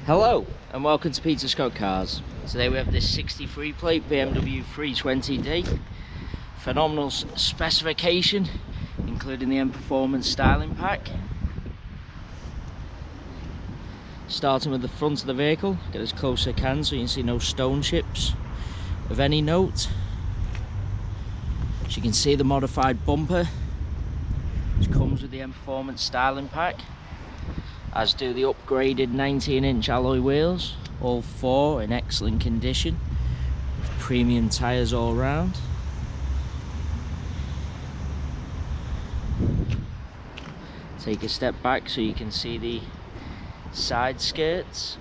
Hello and welcome to Peter Scott Cars. Today we have this 63 plate BMW 320d. Phenomenal specification, including the M Performance styling pack. Starting with the front of the vehicle, get as close as I can so you can see no stone chips of any note. As you can see, the modified bumper, which comes with the M Performance styling pack, as do the upgraded 19-inch alloy wheels, all four in excellent condition, with premium tyres all round. Take a step back so you can see the side skirts.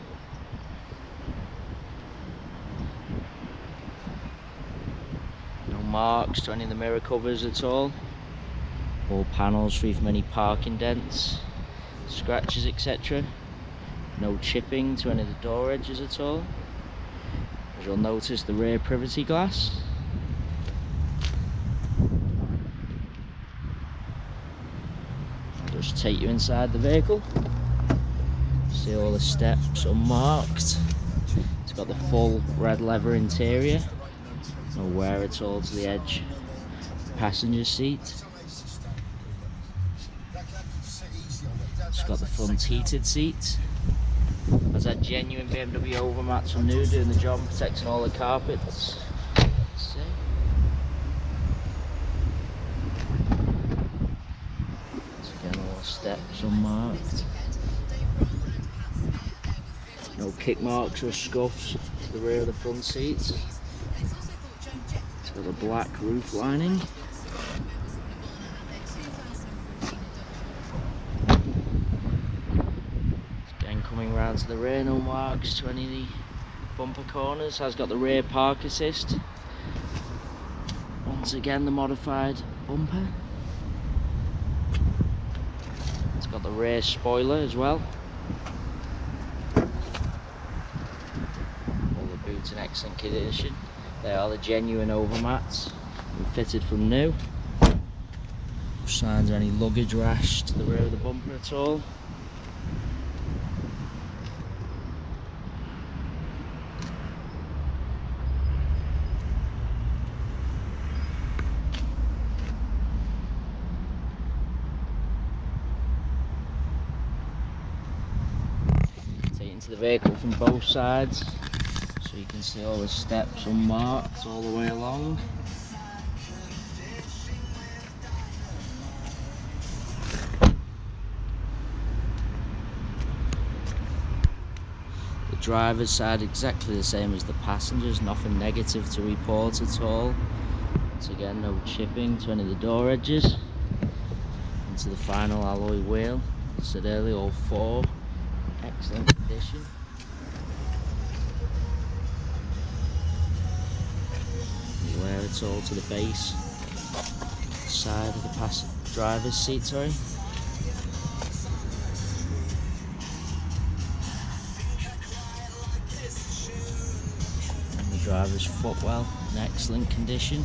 No marks to any of the mirror covers at all. All panels free from any parking dents, scratches, etc. No chipping to any of the door edges at all. As you'll notice, the rear privacy glass. I'll just take you inside the vehicle. See all the steps unmarked. It's got the full red leather interior. No wear at all to the edge of the passenger seat. It's got the front heated seats. Has that genuine BMW overmats from new, doing the job, protecting all the carpets. See? So again, all the steps unmarked. No kick marks or scuffs to the rear of the front seats. It's got a black roof lining. Coming round to the rear, no marks to any of the bumper corners. Has got the rear park assist. Once again, the modified bumper. It's got the rear spoiler as well. All the boots in excellent condition. They are the genuine overmats, fitted from new. No signs of any luggage rash to the rear of the bumper at all. Into the vehicle from both sides so you can see all the steps unmarked all the way along. The driver's side exactly the same as the passengers, nothing negative to report at all. Once again, no chipping to any of the door edges. Into the final alloy wheel, I said earlier, all four excellent condition. You wear it all to the base side of the driver's seat, sorry. And the driver's footwell in excellent condition.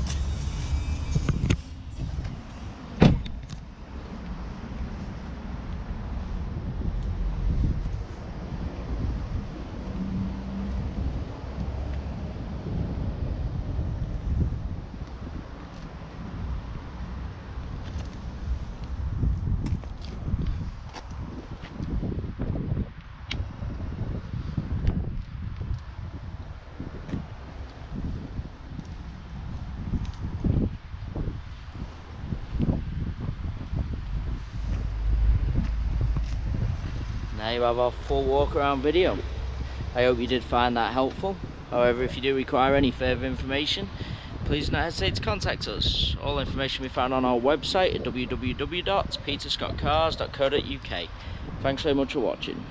Now you have our full walk around video. I hope you did find that helpful. However, if you do require any further information, please do not hesitate to contact us. All information will be found on our website at www.peterscottcars.co.uk. Thanks very much for watching.